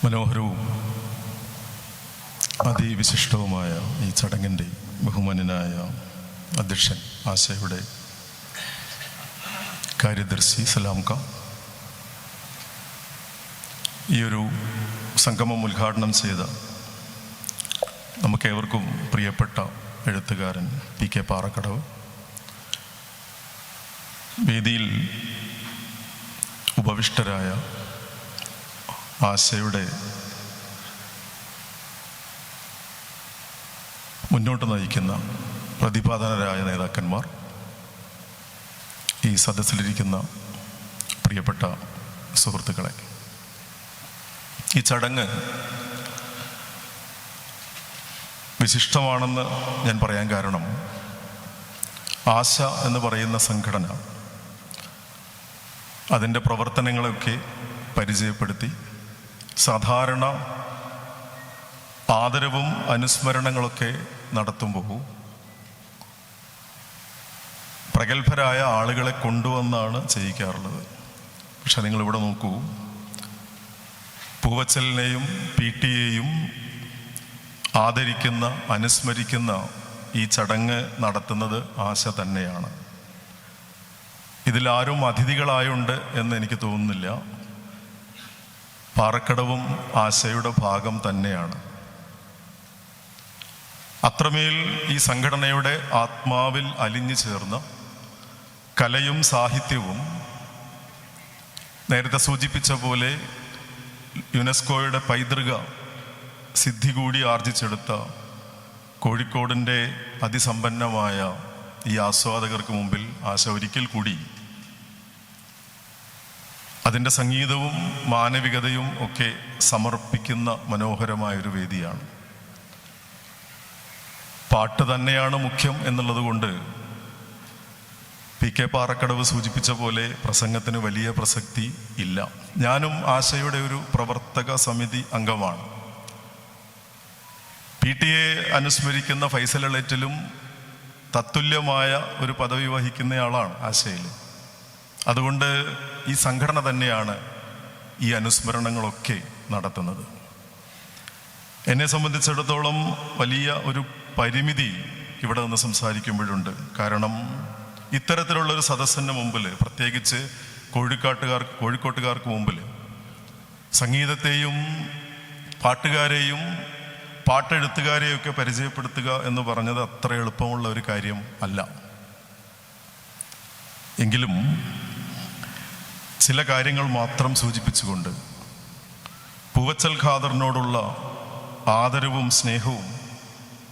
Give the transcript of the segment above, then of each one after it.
മനോഹരവും അതിവിശിഷ്ടവുമായ ഈ ചടങ്ങിൻ്റെ ബഹുമാന്യനായ അധ്യക്ഷൻ ആശയുടെ കാര്യദർശി സലാംക, ഈയൊരു സംഗമം ഉദ്ഘാടനം ചെയ്ത നമുക്കേവർക്കും പ്രിയപ്പെട്ട എഴുത്തുകാരൻ PK പാറക്കടവ്, വേദിയിൽ ഉപവിഷ്ടരായ ആശയുടെ മുന്നോട്ട് നയിക്കുന്ന പ്രതിപാദനരായ നേതാക്കന്മാർ, ഈ സദസ്സിലിരിക്കുന്ന പ്രിയപ്പെട്ട സുഹൃത്തുക്കളെ, ഈ ചടങ്ങ് വിശിഷ്ടമാണെന്ന് ഞാൻ പറയാൻ കാരണം, ആശ എന്ന് പറയുന്ന സംഘടന അതിൻ്റെ പ്രവർത്തനങ്ങളൊക്കെ പരിചയപ്പെടുത്തി സാധാരണ ആദരവും അനുസ്മരണങ്ങളൊക്കെ നടത്തുമ്പോൾ പ്രഗത്ഭരായ ആളുകളെ കൊണ്ടുവന്നാണ് ചെയ്യിക്കാറുള്ളത്. പക്ഷെ നിങ്ങളിവിടെ നോക്കൂ, പൂവച്ചലിനെയും PTയെയും ആദരിക്കുന്ന, അനുസ്മരിക്കുന്ന ഈ ചടങ്ങ് നടത്തുന്നത് ആശ തന്നെയാണ്. ഇതിലാരും അതിഥികളായുണ്ട് എന്ന് എനിക്ക് തോന്നുന്നില്ല. പാറക്കടവും ആശയുടെ ഭാഗം തന്നെയാണ്. അത്രമേൽ ഈ സംഘടനയുടെ ആത്മാവിൽ അലിഞ്ഞു ചേർന്ന കലയും സാഹിത്യവും, നേരത്തെ സൂചിപ്പിച്ച പോലെ യുനെസ്കോയുടെ പൈതൃക സിദ്ധി കൂടി ആർജിച്ചെടുത്ത കോഴിക്കോടിൻ്റെ അതിസമ്പന്നമായ ഈ ആസ്വാദകർക്ക് മുമ്പിൽ ആശ ഒരിക്കൽ കൂടി അതിൻ്റെ സംഗീതവും മാനവികതയും ഒക്കെ സമർപ്പിക്കുന്ന മനോഹരമായൊരു വേദിയാണ്. പാട്ട് തന്നെയാണ് മുഖ്യം എന്നുള്ളത് കൊണ്ട് PK പാറക്കടവ് സൂചിപ്പിച്ച പോലെ പ്രസംഗത്തിന് വലിയ പ്രസക്തി ഇല്ല. ഞാനും ആശയുടെ ഒരു പ്രവർത്തക സമിതി അംഗമാണ്. PTയെ അനുസ്മരിക്കുന്ന ഫൈസൽ എളേറ്റിലും തത്തുല്യമായ ഒരു പദവി വഹിക്കുന്നയാളാണ് ആശയിൽ. അതുകൊണ്ട് ഈ സംഘടന തന്നെയാണ് ഈ അനുസ്മരണങ്ങളൊക്കെ നടത്തുന്നത്. എന്നെ സംബന്ധിച്ചിടത്തോളം വലിയ ഒരു പരിമിതി ഇവിടെ നിന്ന് സംസാരിക്കുമ്പോഴുണ്ട്. കാരണം ഇത്തരത്തിലുള്ളൊരു സദസ്സിന് മുമ്പിൽ, പ്രത്യേകിച്ച് കോഴിക്കോട്ടുകാർക്ക് മുമ്പിൽ സംഗീതത്തെയും പാട്ടുകാരെയും പാട്ടെഴുത്തുകാരെയൊക്കെ പരിചയപ്പെടുത്തുക എന്ന് പറഞ്ഞത് അത്ര എളുപ്പമുള്ള ഒരു കാര്യം അല്ല. എങ്കിലും ചില കാര്യങ്ങൾ മാത്രം സൂചിപ്പിച്ചുകൊണ്ട് പൂവച്ചൽ ഖാദറിനോടുള്ള ആദരവും സ്നേഹവും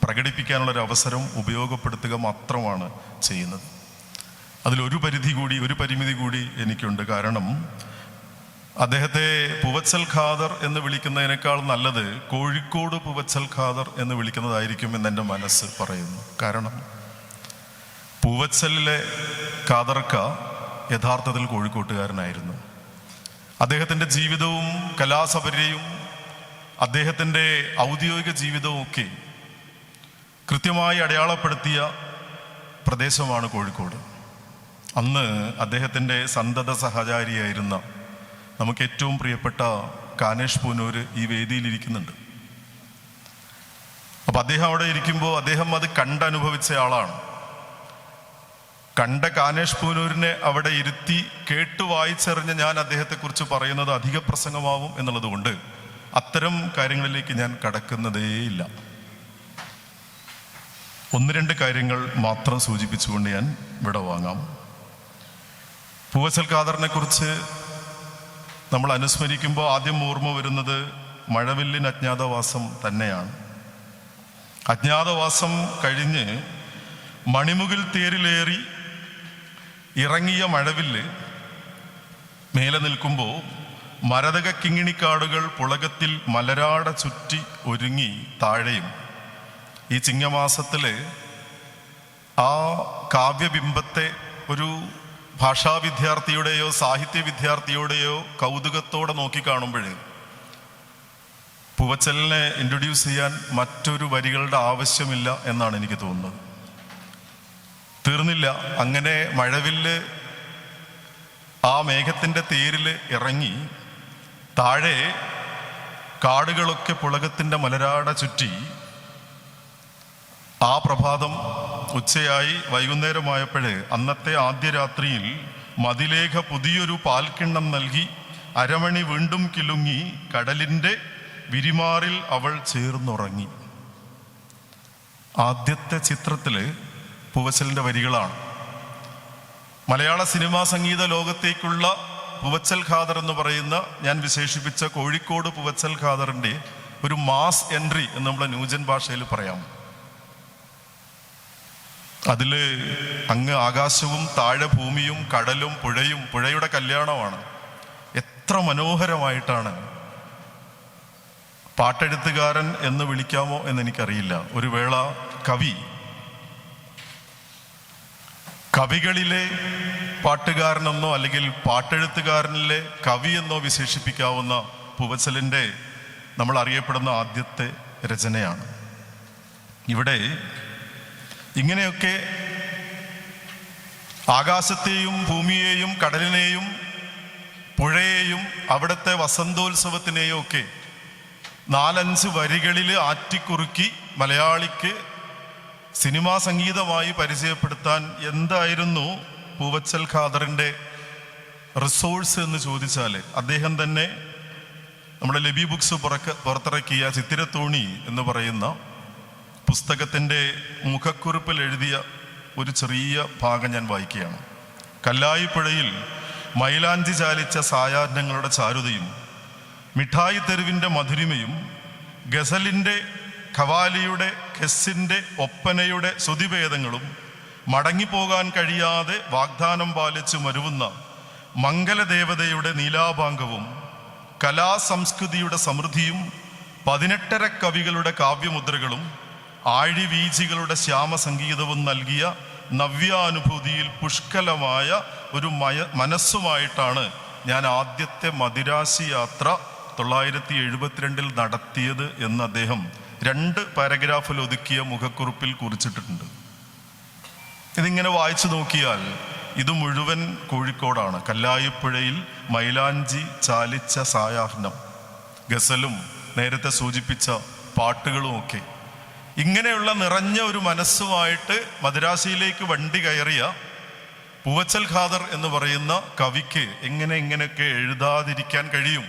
പ്രകടിപ്പിക്കാനുള്ളൊരു അവസരം ഉപയോഗപ്പെടുത്തുക മാത്രമാണ് ചെയ്യുന്നത്. അതിലൊരു പരിമിതി കൂടി എനിക്കുണ്ട്. കാരണം അദ്ദേഹത്തെ പൂവച്ചൽ ഖാദർ എന്ന് വിളിക്കുന്നതിനേക്കാൾ നല്ലത് കോഴിക്കോട് പൂവച്ചൽ ഖാദർ എന്ന് വിളിക്കുന്നതായിരിക്കും എന്നെൻ്റെ മനസ്സ് പറയുന്നു. കാരണം പൂവച്ചലിലെ ഖാദർക്ക യഥാർത്ഥത്തിൽ കോഴിക്കോട്ടുകാരനായിരുന്നു. അദ്ദേഹത്തിൻ്റെ ജീവിതവും കലാസപര്യയും അദ്ദേഹത്തിൻ്റെ ഔദ്യോഗിക ജീവിതവും ഒക്കെ കൃത്യമായി അടയാളപ്പെടുത്തിയ പ്രദേശമാണ് കോഴിക്കോട്. അന്ന് അദ്ദേഹത്തിൻ്റെ സന്തത സഹചാരിയായിരുന്ന നമുക്ക് ഏറ്റവും പ്രിയപ്പെട്ട കാനേഷ് പൂനൂര് ഈ വേദിയിലിരിക്കുന്നുണ്ട്. അപ്പം അദ്ദേഹം അവിടെ ഇരിക്കുമ്പോൾ അദ്ദേഹം അത് കണ്ടനുഭവിച്ച ആളാണ്. കണ്ട കാനേഷ് പൂനൂരിനെ അവിടെ ഇരുത്തി കേട്ടു വായിച്ചറിഞ്ഞ് ഞാൻ അദ്ദേഹത്തെക്കുറിച്ച് പറയുന്നത് അധിക പ്രസംഗമാവും എന്നുള്ളത് കൊണ്ട് അത്തരം കാര്യങ്ങളിലേക്ക് ഞാൻ കടക്കുന്നതേയില്ല. 1-2 കാര്യങ്ങൾ മാത്രം സൂചിപ്പിച്ചുകൊണ്ട് ഞാൻ ഇവിടെ വാങ്ങാം. പൂവച്ചൽ ഖാദറിനെ കുറിച്ച് നമ്മൾ അനുസ്മരിക്കുമ്പോൾ ആദ്യം ഓർമ്മ വരുന്നത് മഴവില്ലിൻ അജ്ഞാതവാസം തന്നെയാണ്. അജ്ഞാതവാസം കഴിഞ്ഞ് മണിമുകിൽ തേരിലേറി ഇറങ്ങിയ മഴവില്ല് മേലെ നിൽക്കുമ്പോൾ മരതക കിങ്ങിണിക്കാടുകൾ പുളകത്തിൽ മലരാട ചുറ്റി ഒരുങ്ങി താഴെയും ഈ ചിങ്ങമാസത്തില് ആ കാവ്യബിംബത്തെ ഒരു ഭാഷാ വിദ്യാർത്ഥിയുടെയോ സാഹിത്യ വിദ്യാർത്ഥിയുടെയോ കൗതുകത്തോടെ നോക്കിക്കാണുമ്പോൾ പൂവച്ചലിനെ ഇൻട്രൊഡ്യൂസ് ചെയ്യാൻ മറ്റൊരു വരികളുടെ ആവശ്യമില്ല എന്നാണ് എനിക്ക് തോന്നുന്നത്. തീർന്നില്ല. അങ്ങനെ മഴവില്ല് ആ മേഘത്തിൻ്റെ തേരിൽ ഇറങ്ങി താഴെ കാടുകളൊക്കെ പുളകത്തിൻ്റെ മലരാട ചുറ്റി. ആ പ്രഭാതം ഉച്ചയായി വൈകുന്നേരമായപ്പോഴേ അന്നത്തെ ആദ്യ രാത്രിയിൽ മതിലേഖ പുതിയൊരു പാൽക്കിണ്ണം നൽകി അരമണി വീണ്ടും കിലുങ്ങി കടലിൻ്റെ വിരിമാറിൽ അവൾ ചേർന്നുറങ്ങി. ആദ്യത്തെ ചിത്രത്തില് പൂവച്ചലിൻ്റെ വരികളാണ്. മലയാള സിനിമാ സംഗീത ലോകത്തേക്കുള്ള പൂവച്ചൽ ഖാദർ എന്ന് പറയുന്ന ഞാൻ വിശേഷിപ്പിച്ച കോഴിക്കോട് പൂവച്ചൽ ഖാദറിൻ്റെ ഒരു മാസ് എൻട്രി എന്ന് നമ്മളെ ന്യൂജൻ ഭാഷയിൽ പറയാം. അതിൽ അങ്ങ് ആകാശവും താഴെ ഭൂമിയും കടലും പുഴയും, പുഴയുടെ കല്യാണമാണ്. എത്ര മനോഹരമായിട്ടാണ്. പാട്ടെഴുത്തുകാരൻ എന്ന് വിളിക്കാമോ എന്നെനിക്കറിയില്ല. ഒരു വേള കവികളിലെ പാട്ടുകാരനെന്നോ അല്ലെങ്കിൽ പാട്ടെഴുത്തുകാരനിലെ കവി എന്നോ വിശേഷിപ്പിക്കാവുന്ന പൂവച്ചലിൻ്റെ നമ്മൾ അറിയപ്പെടുന്ന ആദ്യത്തെ രചനയാണ്. ഇവിടെ ഇങ്ങനെയൊക്കെ ആകാശത്തെയും ഭൂമിയെയും കടലിനെയും പുഴയെയും അവിടുത്തെ വസന്തോത്സവത്തിനെയും ഒക്കെ 4-5 വരികളിൽ ആറ്റിക്കുറുക്കി മലയാളിക്ക് സിനിമാ സംഗീതമായി പരിചയപ്പെടുത്താൻ എന്തായിരുന്നു പൂവച്ചൽ ഖാദറിൻ്റെ റിസോഴ്സ് എന്ന് ചോദിച്ചാൽ, അദ്ദേഹം തന്നെ നമ്മുടെ ലബി ബുക്സ് പുറത്തിറക്കിയ ചിത്തിരത്തോണി എന്ന് പറയുന്ന പുസ്തകത്തിൻ്റെ മുഖക്കുറിപ്പിൽ എഴുതിയ ഒരു ചെറിയ ഭാഗം ഞാൻ വായിക്കുകയാണ്. കല്ലായിപ്പുഴയിൽ മൈലാഞ്ചി ചാലിച്ച സായാഹ്നങ്ങളുടെ ചാരുതയും മിഠായി തെരുവിൻ്റെ മധുരിമയും ഗസലിൻ്റെ ഖവാലിയുടെ ഖെസ്സിൻ്റെ ഒപ്പനയുടെ ശ്രുതിഭേദങ്ങളും മടങ്ങിപ്പോകാൻ കഴിയാതെ വാഗ്ദാനം പാലിച്ചു മരുവുന്ന മംഗലദേവതയുടെ നീലാഭാംഗവും കലാസംസ്കൃതിയുടെ സമൃദ്ധിയും 18 കവികളുടെ കാവ്യമുദ്രകളും ആഴിവീചികളുടെ ശ്യാമസംഗീതവും നൽകിയ നവ്യാനുഭൂതിയിൽ പുഷ്കലമായ ഒരു മനസ്സുമായിട്ടാണ് ഞാൻ ആദ്യത്തെ മദിരാശി യാത്ര 1972 നടത്തിയത് എന്ന് അദ്ദേഹം 2 പാരഗ്രാഫിൽ ഒതുക്കിയ മുഖക്കുറിപ്പിൽ കുറിച്ചിട്ടുണ്ട്. ഇതിങ്ങനെ വായിച്ചു നോക്കിയാൽ ഇത് മുഴുവൻ കോഴിക്കോടാണ്. കല്ലായിപ്പുഴയിൽ മൈലാഞ്ചി ചാലിച്ച സായാഹ്നം, ഗസലും നേരത്തെ സൂചിപ്പിച്ച പാട്ടുകളുമൊക്കെ. ഇങ്ങനെയുള്ള നിറഞ്ഞ ഒരു മനസ്സുമായിട്ട് മദ്രാസിയിലേക്ക് വണ്ടി കയറിയ പൂവച്ചൽ ഖാദർ എന്ന് പറയുന്ന കവിക്ക് ഇങ്ങനെയൊക്കെ എഴുതാതിരിക്കാൻ കഴിയും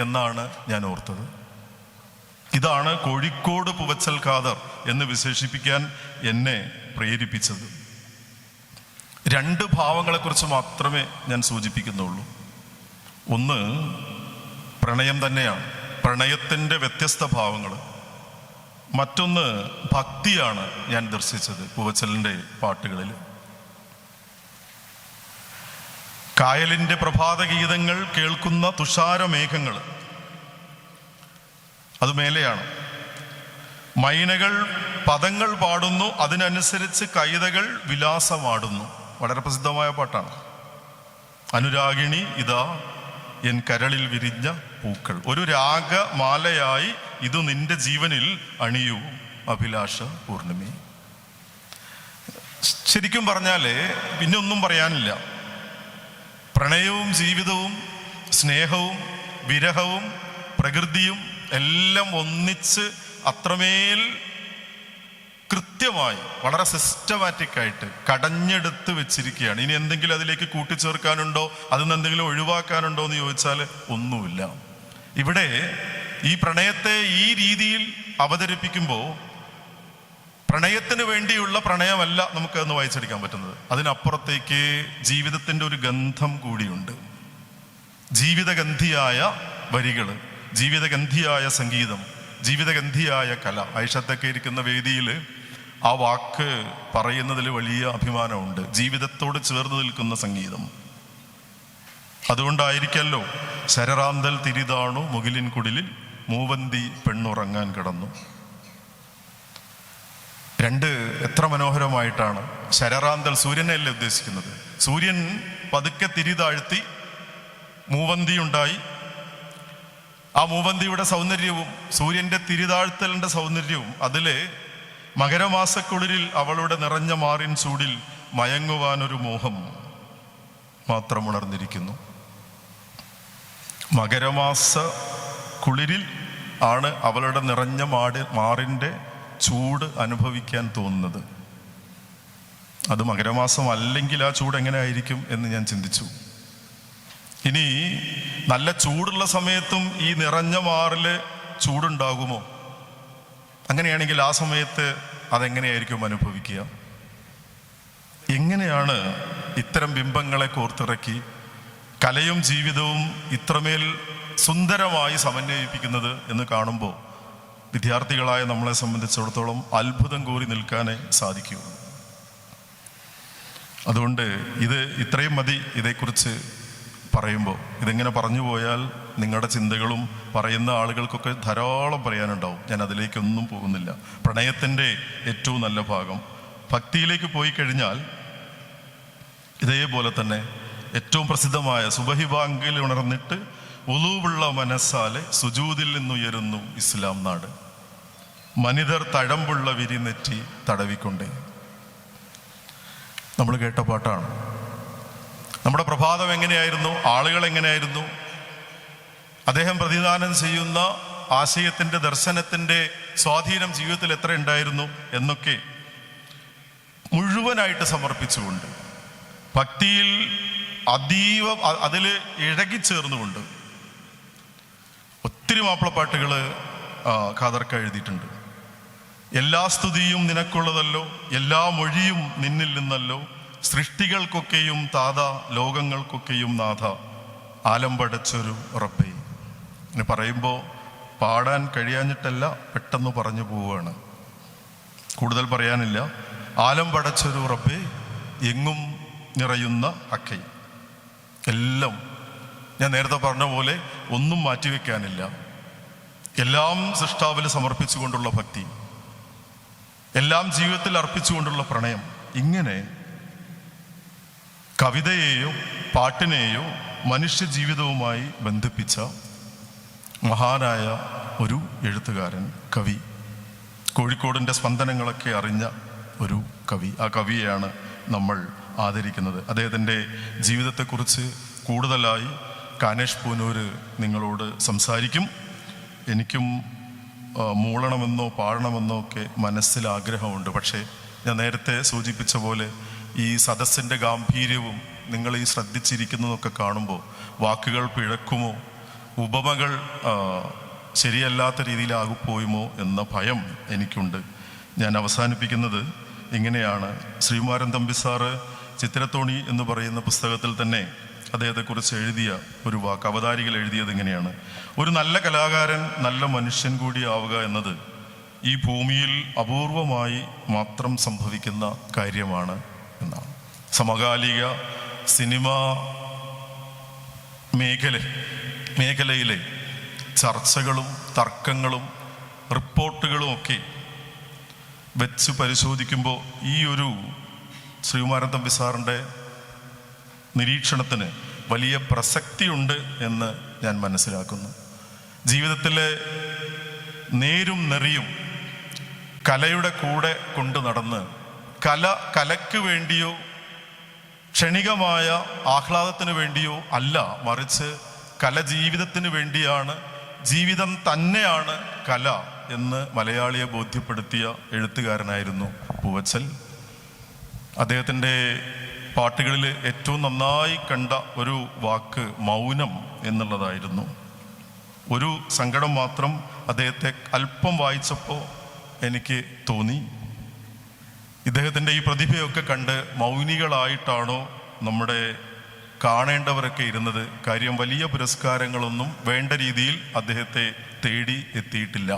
എന്നാണ് ഞാൻ ഓർത്തത്. ഇതാണ് കോഴിക്കോട് പൂവച്ചൽ ഖാദർ എന്ന് വിശേഷിപ്പിക്കാൻ എന്നെ പ്രേരിപ്പിച്ചത്. 2 ഭാവങ്ങളെക്കുറിച്ച് മാത്രമേ ഞാൻ സൂചിപ്പിക്കുന്നുള്ളൂ. ഒന്ന് പ്രണയം തന്നെയാണ്, പ്രണയത്തിൻ്റെ വ്യത്യസ്ത ഭാവങ്ങൾ. മറ്റൊന്ന് ഭക്തിയാണ് ഞാൻ ദർശിച്ചത് പൂവച്ചലിൻ്റെ പാട്ടുകളിൽ. കായലിൻ്റെ പ്രഭാതഗീതങ്ങൾ കേൾക്കുന്ന തുഷാരമേഘങ്ങൾ, അത് മേലെയാണ്. മൈനകൾ പദങ്ങൾ പാടുന്നു, അതിനനുസരിച്ച് കൈതകൾ വിലാസമാടുന്നു. വളരെ പ്രസിദ്ധമായ പാട്ടാണ്. അനുരാഗിണി ഇതാ എൻ കരളിൽ വിരിഞ്ഞ പൂക്കൾ, ഒരു രാഗമാലയായി ഇത് നിന്റെ ജീവനിൽ അണിയൂ അഭിലാഷ പൂർണിമി. ശരിക്കും പറഞ്ഞാല് പിന്നെ ഒന്നും പറയാനില്ല. പ്രണയവും ജീവിതവും സ്നേഹവും വിരഹവും പ്രകൃതിയും എല്ലാം ഒന്നിച്ച് അത്രമേൽ കൃത്യമായി വളരെ സിസ്റ്റമാറ്റിക് ആയിട്ട് കടഞ്ഞെടുത്ത് വെച്ചിരിക്കുകയാണ്. ഇനി എന്തെങ്കിലും അതിലേക്ക് കൂട്ടിച്ചേർക്കാനുണ്ടോ, അതിൽ എന്തെങ്കിലും ഒഴിവാക്കാനുണ്ടോ എന്ന് ചോദിച്ചാൽ ഒന്നുമില്ല. ഇവിടെ ഈ പ്രണയത്തെ ഈ രീതിയിൽ അവതരിപ്പിക്കുമ്പോൾ പ്രണയത്തിന് വേണ്ടിയുള്ള പ്രണയമല്ല നമുക്കതൊന്ന് വായിച്ചെടുക്കാൻ പറ്റുന്നത്. അതിനപ്പുറത്തേക്ക് ജീവിതത്തിൻ്റെ ഒരു ഗന്ധം കൂടിയുണ്ട്. ജീവിതഗന്ധിയായ വരികൾ, ജീവിതഗന്ധിയായ സംഗീതം, ജീവിതഗന്ധിയായ കല. ഐഷത്തൊക്കെ ഇരിക്കുന്ന വേദിയിൽ ആ വാക്ക് പറയുന്നതിൽ വലിയ അഭിമാനമുണ്ട്. ജീവിതത്തോട് ചേർന്ന് നിൽക്കുന്ന സംഗീതം. അതുകൊണ്ടായിരിക്കല്ലോ ശരറാന്തൽ തിരിതാണു മുകിലിൻ കുടിലിൽ മൂവന്തി പെണ്ണുറങ്ങാൻ കിടന്നു. 2 എത്ര മനോഹരമായിട്ടാണ്. ശരറാന്തൽ സൂര്യനെയല്ലേ ഉദ്ദേശിക്കുന്നത്. സൂര്യൻ പതുക്കെ തിരിതാഴ്ത്തി മൂവന്തി ഉണ്ടായി. ആ മൂവന്തിയുടെ സൗന്ദര്യവും സൂര്യൻ്റെ തിരിതാഴ്ത്തലിൻ്റെ സൗന്ദര്യവും അതിലെ മകരമാസക്കുളിരിൽ അവളുടെ നിറഞ്ഞ മാറിൻ ചൂടിൽ മയങ്ങുവാനൊരു മോഹം മാത്രം ഉണർന്നിരിക്കുന്നു. മകരമാസ കുളിരിൽ ആണ് അവളുടെ നിറഞ്ഞ മാറിൻ്റെ ചൂട് അനുഭവിക്കാൻ തോന്നുന്നത്. അത് മകരമാസം അല്ലെങ്കിൽ ആ ചൂട് എങ്ങനെ ആയിരിക്കും എന്ന് ഞാൻ ചിന്തിച്ചു. ഇനി നല്ല ചൂടുള്ള സമയത്തും ഈ നിറഞ്ഞ മാറില് ചൂടുണ്ടാകുമോ? അങ്ങനെയാണെങ്കിൽ ആ സമയത്ത് അതെങ്ങനെയായിരിക്കും അനുഭവിക്കുക? എങ്ങനെയാണ് ഇത്തരം ബിംബങ്ങളെ കോർത്തിറക്കി കലയും ജീവിതവും ഇത്രമേൽ സുന്ദരമായി സമന്വയിപ്പിക്കുന്നത് എന്ന് കാണുമ്പോൾ വിദ്യാർത്ഥികളായ നമ്മളെ സംബന്ധിച്ചിടത്തോളം അത്ഭുതം കൂറി നിൽക്കാനേ സാധിക്കൂ. അതുകൊണ്ട് ഇത് ഇത്രയും മതി ഇതേക്കുറിച്ച് പറയുമ്പോൾ. ഇതിങ്ങനെ പറഞ്ഞു പോയാൽ നിങ്ങളുടെ ചിന്തകളും പറയുന്ന ആളുകൾക്കൊക്കെ ധാരാളം പറയാനുണ്ടാവും. ഞാൻ അതിലേക്കൊന്നും പോകുന്നില്ല. പ്രണയത്തിൻ്റെ ഏറ്റവും നല്ല ഭാഗം ഭക്തിയിലേക്ക് പോയി കഴിഞ്ഞാൽ ഇതേപോലെ തന്നെ ഏറ്റവും പ്രസിദ്ധമായ സുബഹി ബാങ്കിൽ ഉണർന്നിട്ട് ഉളൂവുള്ള മനസ്സാലെ സുജൂദിൽ നിന്നുയരുന്നു ഇസ്ലാം നാട്, മനിതർ തഴമ്പുള്ള വിരിനെറ്റി തടവിക്കൊണ്ടേ. നമ്മൾ കേട്ട പാട്ടാണ്. നമ്മുടെ പ്രഭാതം എങ്ങനെയായിരുന്നു? ആളുകൾ എങ്ങനെയായിരുന്നു? അദ്ദേഹം പ്രതിദാനം ചെയ്യുന്ന ആശയത്തിൻ്റെ ദർശനത്തിൻ്റെ സ്വാധീനം ജീവിതത്തിൽ എത്ര ഉണ്ടായിരുന്നു എന്നൊക്കെ മുഴുവനായിട്ട് സമർപ്പിച്ചുകൊണ്ട് ഭക്തിയിൽ അതീവ അതിൽ ഇഴകിച്ചേർന്നുകൊണ്ട് ഒത്തിരി മാപ്പിളപ്പാട്ടുകൾ ഖാദർക്ക എഴുതിയിട്ടുണ്ട്. എല്ലാ സ്തുതിയും നിനക്കുള്ളതല്ലോ, എല്ലാ മൊഴിയും നിന്നിൽ നിന്നല്ലോ, സൃഷ്ടികൾക്കൊക്കെയും താത, ലോകങ്ങൾക്കൊക്കെയും നാഥ, ആലമ്പടച്ചൊരു റബ്ബേ. ഇങ്ങനെ പറയുമ്പോൾ പാടാൻ കഴിയാഞ്ഞിട്ടല്ല, പെട്ടെന്ന് പറഞ്ഞു പോവുകയാണ്. കൂടുതൽ പറയാനില്ല. ആലം പടച്ചൊരു റബ്ബേ, എങ്ങും നിറയുന്ന അക്കൈ. എല്ലാം ഞാൻ നേരത്തെ പറഞ്ഞ പോലെ ഒന്നും മാറ്റിവെക്കാനില്ല. എല്ലാം സൃഷ്ടാവിൽ സമർപ്പിച്ചുകൊണ്ടുള്ള ഭക്തി, എല്ലാം ജീവിതത്തിൽ അർപ്പിച്ചുകൊണ്ടുള്ള പ്രണയം. ഇങ്ങനെ കവിതയെയോ പാട്ടിനെയോ മനുഷ്യ ജീവിതവുമായി ബന്ധിപ്പിച്ച മഹാനായ ഒരു എഴുത്തുകാരൻ, കവി, കോഴിക്കോടിൻ്റെ സ്പന്ദനങ്ങളൊക്കെ അറിഞ്ഞ ഒരു കവി. ആ കവിയെയാണ് നമ്മൾ ആദരിക്കുന്നത്. അദ്ദേഹത്തിൻ്റെ ജീവിതത്തെക്കുറിച്ച് കൂടുതലായി കാനേഷ് പൂനൂർ നിങ്ങളോട് സംസാരിക്കും. എനിക്കും മൂളണമെന്നോ പാടണമെന്നോ ഒക്കെ മനസ്സിൽ ആഗ്രഹമുണ്ട്. പക്ഷേ ഞാൻ നേരത്തെ സൂചിപ്പിച്ച പോലെ ഈ സദസ്സിൻ്റെ ഗാംഭീര്യവും നിങ്ങൾ ഈ ശ്രദ്ധിച്ചിരിക്കുന്നതൊക്കെ കാണുമ്പോൾ വാക്കുകൾ പിഴക്കുമോ, ഉപമകൾ ശരിയല്ലാത്ത രീതിയിലാകിപ്പോയുമോ എന്ന ഭയം എനിക്കുണ്ട്. ഞാൻ അവസാനിപ്പിക്കുന്നത് ഇങ്ങനെയാണ്. ശ്രീകുമാരൻ തമ്പി സാറ് ചിത്രത്തോണി എന്ന് പറയുന്ന പുസ്തകത്തിൽ തന്നെ അദ്ദേഹത്തെക്കുറിച്ച് എഴുതിയ ഒരു വാക്ക്, അവതാരികൾ എഴുതിയത് ഇങ്ങനെയാണ്: ഒരു നല്ല കലാകാരൻ നല്ല മനുഷ്യൻ കൂടി ആവുക എന്നത് ഈ ഭൂമിയിൽ അപൂർവമായി മാത്രം സംഭവിക്കുന്ന കാര്യമാണ് എന്നാണ്. സമകാലിക സിനിമാ മേഖലയിലെ ചർച്ചകളും തർക്കങ്ങളും റിപ്പോർട്ടുകളും ഒക്കെ വെച്ച് പരിശോധിക്കുമ്പോൾ ഈ ഒരു ശ്രീകുമാരൻ തമ്പി സാറിൻ്റെ നിരീക്ഷണത്തിന് വലിയ പ്രസക്തിയുണ്ട് എന്ന് ഞാൻ മനസ്സിലാക്കുന്നു. ജീവിതത്തിലെ നേരും നെറിയും കലയുടെ കൂടെ കൊണ്ടു നടന്ന് കലയ്ക്ക് വേണ്ടിയോ ക്ഷണികമായ ആഹ്ലാദത്തിന് വേണ്ടിയോ അല്ല, മറിച്ച് കല ജീവിതത്തിന് വേണ്ടിയാണ്, ജീവിതം തന്നെയാണ് കല എന്ന് മലയാളിയെ ബോധ്യപ്പെടുത്തിയ എഴുത്തുകാരനായിരുന്നു പൂവച്ചൽ. അദ്ദേഹത്തിൻ്റെ പാട്ടുകളിൽ ഏറ്റവും നന്നായി കണ്ട ഒരു വാക്ക് മൗനം എന്നുള്ളതായിരുന്നു. ഒരു സങ്കടം മാത്രം അദ്ദേഹത്തെ അല്പം വായിച്ചപ്പോൾ എനിക്ക് തോന്നി, ഇദ്ദേഹത്തിൻ്റെ ഈ പ്രതിഭയൊക്കെ കണ്ട് മൗനികളായിട്ടാണോ നമ്മുടെ കാണേണ്ടവരൊക്കെ ഇരുന്നത്? കാര്യം വലിയ പുരസ്കാരങ്ങളൊന്നും വേണ്ട രീതിയിൽ അദ്ദേഹത്തെ തേടി എത്തിയിട്ടില്ല.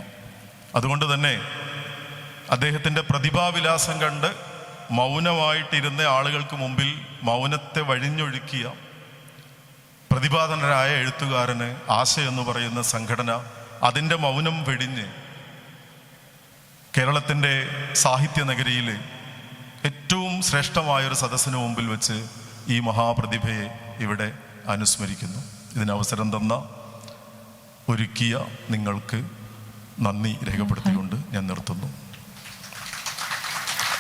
അതുകൊണ്ട് തന്നെ അദ്ദേഹത്തിൻ്റെ പ്രതിഭാവിലാസം കണ്ട് മൗനമായിട്ടിരുന്ന ആളുകൾക്ക് മുമ്പിൽ മൗനത്തെ വഴിഞ്ഞൊഴുക്കിയ പ്രതിഭാധനരായ എഴുത്തുകാരന് ആശ എന്ന് പറയുന്ന സംഘടന അതിൻ്റെ മൗനം വെടിഞ്ഞ് കേരളത്തിൻ്റെ സാഹിത്യ നഗരിയിൽ ഏറ്റവും ശ്രേഷ്ഠമായൊരു സദസ്സിന് മുമ്പിൽ വെച്ച് ഈ മഹാപ്രതിഭയെ ഇവിടെ അനുസ്മരിക്കുന്നു. ഇതിനവസരം തന്ന ഒരുക്കിയ നിങ്ങൾക്ക് നന്ദി രേഖപ്പെടുത്തിക്കൊണ്ട് ഞാൻ നിർത്തുന്നു.